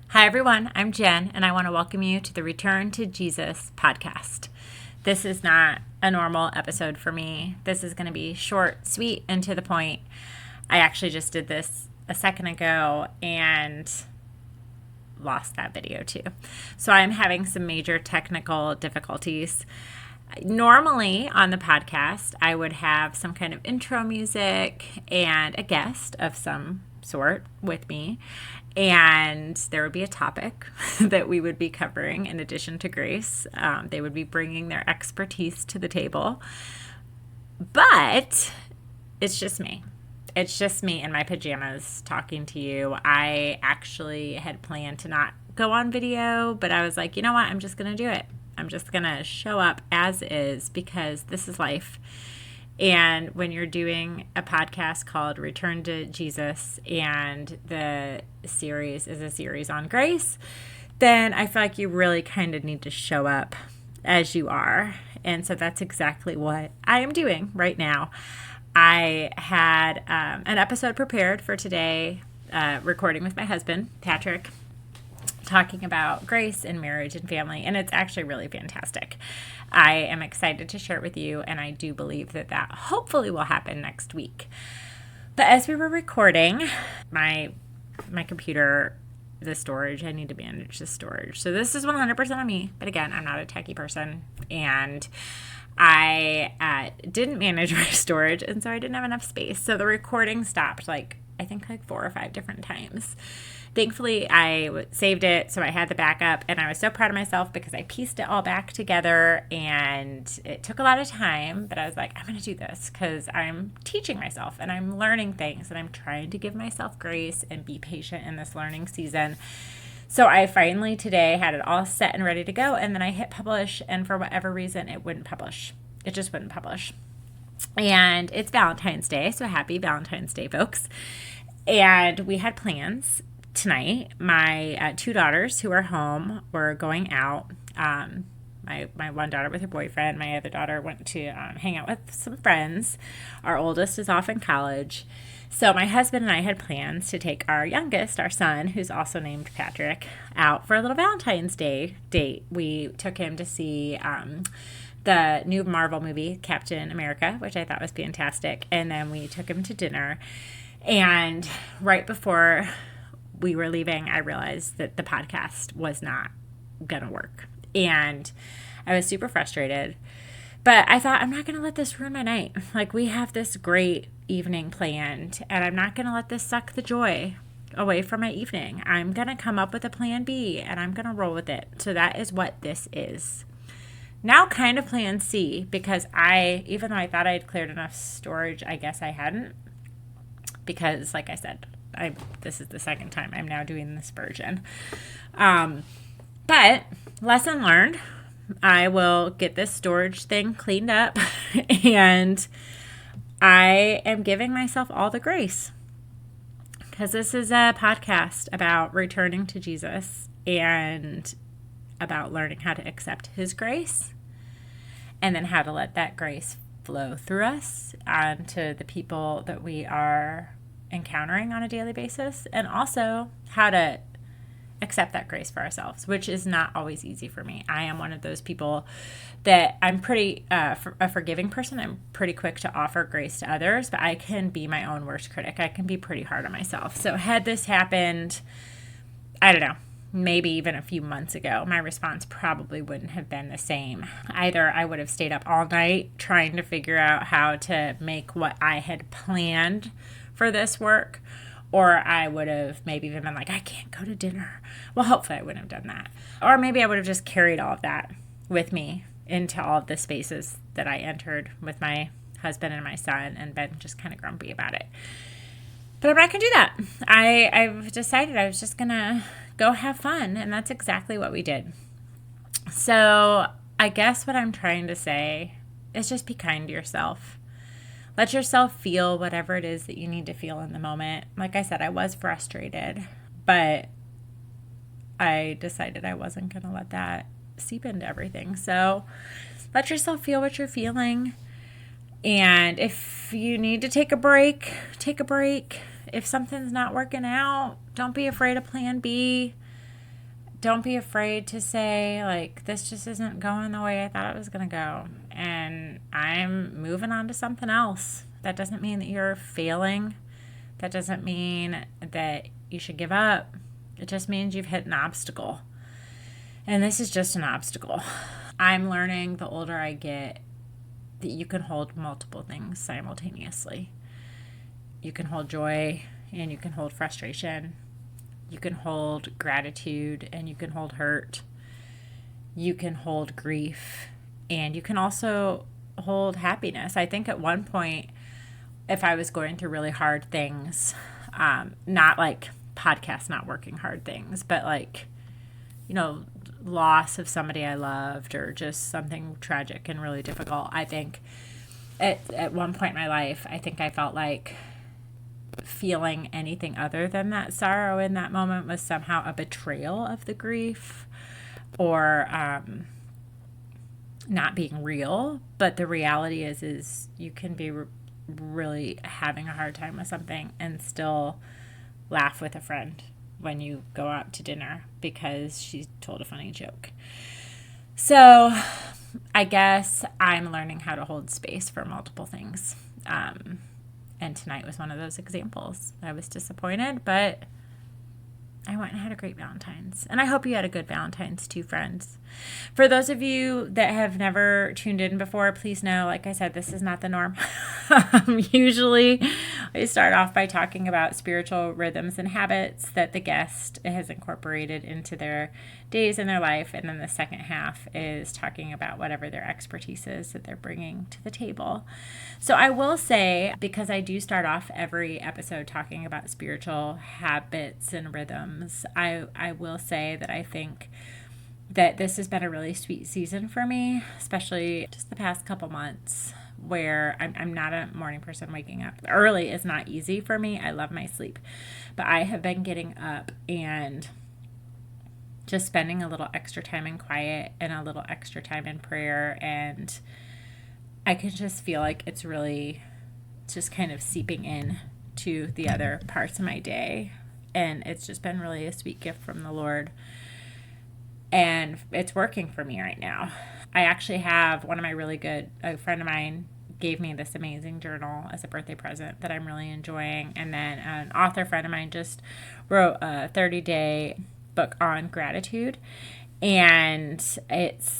Hi, everyone. I'm Jen, and I want to welcome you to the Return to Jesus podcast. This is not a normal episode for me. This is going to be short, sweet, and to the point. I actually just did this a second ago and lost that video too. So I'm having some major technical difficulties. Normally on the podcast, I would have some kind of intro music and a guest of some sort with me. And there would be a topic that we would be covering in addition to Grace. They would be bringing their expertise to the table. But it's just me. It's just me in my pajamas talking to you. I actually had planned to not go on video, but I was like, you know what? I'm just going to do it. I'm just going to show up as is because this is life. And when you're doing a podcast called Return to Jesus and the series is a series on grace, then I feel like you really kind of need to show up as you are. And so that's exactly what I am doing right now. I had an episode prepared for today, recording with my husband, Patrick, talking about grace and marriage and family, and it's actually really fantastic. I am excited to share it with you, and I do believe that hopefully will happen next week. But as we were recording, my computer, the storage, I need to manage the storage. So this is 100% on me, but again, I'm not a techie person, and I didn't manage my storage, and so I didn't have enough space. So the recording stopped I think 4 or 5 different times. Thankfully, I saved it, so I had the backup, and I was so proud of myself because I pieced it all back together, and it took a lot of time, but I was like, I'm going to do this because I'm teaching myself, and I'm learning things, and I'm trying to give myself grace and be patient in this learning season. So I finally today had it all set and ready to go, and then I hit publish, and for whatever reason, it wouldn't publish. It just wouldn't publish. And it's Valentine's Day, so happy Valentine's Day, folks. And we had plans tonight. My 2 daughters who are home were going out. My one daughter with her boyfriend. My other daughter went to hang out with some friends. Our oldest is off in college. So my husband and I had plans to take our youngest, our son, who's also named Patrick, out for a little Valentine's Day date. We took him to see the new Marvel movie, Captain America, which I thought was fantastic. And then we took him to dinner. And right before we were leaving, I realized that the podcast was not going to work. And I was super frustrated. But I thought, I'm not going to let this ruin my night. We have this great evening planned, and I'm not going to let this suck the joy away from my evening. I'm going to come up with a plan B, and I'm going to roll with it. So that is what this is. Now kind of plan C, because even though I thought I had cleared enough storage, I guess I hadn't. Because, like I said, this is the second time I'm now doing this version. But lesson learned. I will get this storage thing cleaned up, and I am giving myself all the grace. Because this is a podcast about returning to Jesus and about learning how to accept His grace, and then how to let that grace flow through us onto the people that we are encountering on a daily basis, and also how to accept that grace for ourselves, which is not always easy for me. I am one of those people that I'm pretty a forgiving person. I'm pretty quick to offer grace to others, but I can be my own worst critic. I can be pretty hard on myself. So had this happened, I don't know, maybe even a few months ago, my response probably wouldn't have been the same. Either I would have stayed up all night trying to figure out how to make what I had planned for this work, or I would have maybe even been like, I can't go to dinner. Well, hopefully I wouldn't have done that. Or maybe I would have just carried all of that with me into all of the spaces that I entered with my husband and my son and been just kind of grumpy about it. But I'm not going to do that. I've decided I was just going to go have fun, and that's exactly what we did. So I guess what I'm trying to say is just be kind to yourself. Let yourself feel whatever it is that you need to feel in the moment. Like I said, I was frustrated, but I decided I wasn't going to let that seep into everything. So let yourself feel what you're feeling. And if you need to take a break, take a break. If something's not working out, don't be afraid of plan B. don't be afraid to say, like, this just isn't going the way I thought it was going to go. And I'm moving on to something else. That doesn't mean that you're failing. That doesn't mean that you should give up. It just means you've hit an obstacle. And this is just an obstacle. I'm learning the older I get that you can hold multiple things simultaneously. You can hold joy and you can hold frustration. You can hold gratitude and you can hold hurt. You can hold grief and you can also hold happiness. I think at one point, if I was going through really hard things, not like podcast not working hard things, but like, loss of somebody I loved or just something tragic and really difficult, I think at one point in my life, I think I felt like feeling anything other than that sorrow in that moment was somehow a betrayal of the grief or not being real. But the reality is you can be really having a hard time with something and still laugh with a friend when you go out to dinner because she told a funny joke. So I guess I'm learning how to hold space for multiple things. And tonight was one of those examples. I was disappointed, but I went and had a great Valentine's. And I hope you had a good Valentine's too, friends. For those of you that have never tuned in before, please know, like I said, this is not the norm. Usually I start off by talking about spiritual rhythms and habits that the guest has incorporated into their days in their life. And then the second half is talking about whatever their expertise is that they're bringing to the table. So I will say, because I do start off every episode talking about spiritual habits and rhythms, I will say that I think that this has been a really sweet season for me, especially just the past couple months where I'm not a morning person. Waking up early is not easy for me. I love my sleep, but I have been getting up and just spending a little extra time in quiet and a little extra time in prayer. And I can just feel like it's really just kind of seeping in to the other parts of my day. And it's just been really a sweet gift from the Lord. And it's working for me right now. I actually have one of my really good, a friend of mine gave me this amazing journal as a birthday present that I'm really enjoying. And then an author friend of mine just wrote a 30-day book on gratitude. And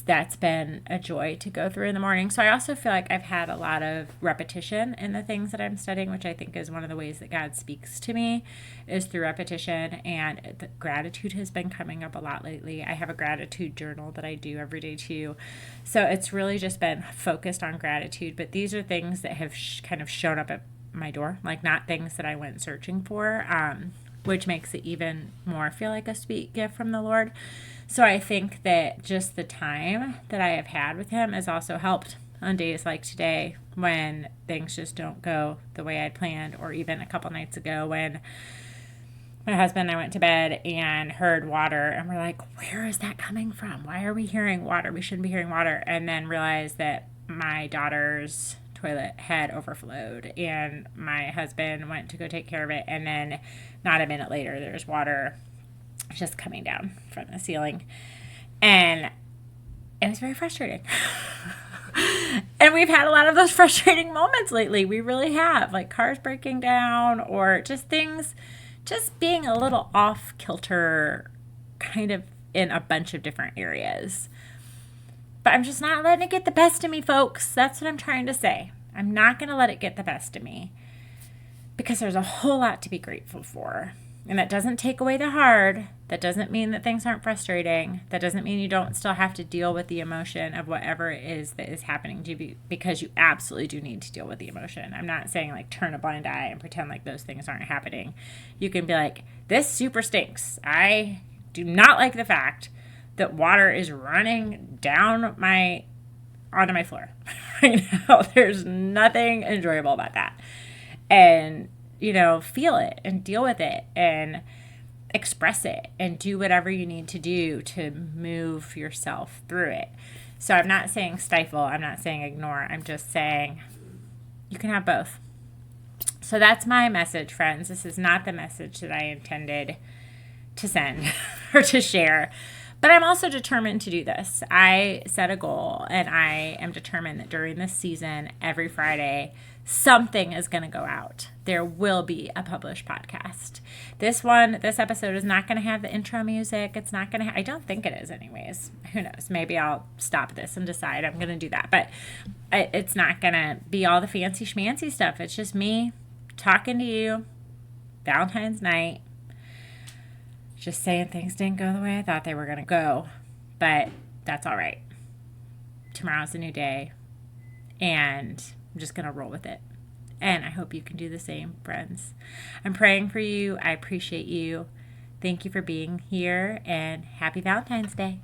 that's been a joy to go through in the morning. So I also feel like I've had a lot of repetition in the things that I'm studying, which I think is one of the ways that God speaks to me is through repetition. And the gratitude has been coming up a lot lately. I have a gratitude journal that I do every day too. So it's really just been focused on gratitude. But these are things that have kind of shown up at my door, like not things that I went searching for, which makes it even more feel like a sweet gift from the Lord. So I think that just the time that I have had with him has also helped on days like today when things just don't go the way I'd planned, or even a couple nights ago when my husband and I went to bed and heard water and we're like, where is that coming from? Why are we hearing water? We shouldn't be hearing water. And then realized that my daughter's toilet had overflowed and my husband went to go take care of it. And then not a minute later, there's water just coming down from the ceiling. And it was very frustrating. And we've had a lot of those frustrating moments lately. We really have, like cars breaking down or just things just being a little off kilter kind of in a bunch of different areas. But I'm just not letting it get the best of me, folks. That's what I'm trying to say. I'm not going to let it get the best of me because there's a whole lot to be grateful for. And that doesn't take away the hard. That doesn't mean that things aren't frustrating. That doesn't mean you don't still have to deal with the emotion of whatever it is that is happening to you, because you absolutely do need to deal with the emotion. I'm not saying like turn a blind eye and pretend like those things aren't happening. You can be like, this super stinks. I do not like the fact that water is running down onto my floor right now. There's nothing enjoyable about that. And feel it and deal with it and express it and do whatever you need to do to move yourself through it. So I'm not saying stifle. I'm not saying ignore. I'm just saying you can have both. So that's my message, friends. This is not the message that I intended to send. or to share. But I'm also determined to do this. I set a goal, and I am determined that during this season, every Friday, something is going to go out. There will be a published podcast. This episode is not going to have the intro music. It's not going to, I don't think it is anyways. Who knows? Maybe I'll stop this and decide I'm going to do that. But it's not going to be all the fancy schmancy stuff. It's just me talking to you, Valentine's night, just saying things didn't go the way I thought they were going to go. But that's all right. Tomorrow's a new day, and I'm just going to roll with it. And I hope you can do the same, friends. I'm praying for you. I appreciate you. Thank you for being here, and happy Valentine's Day.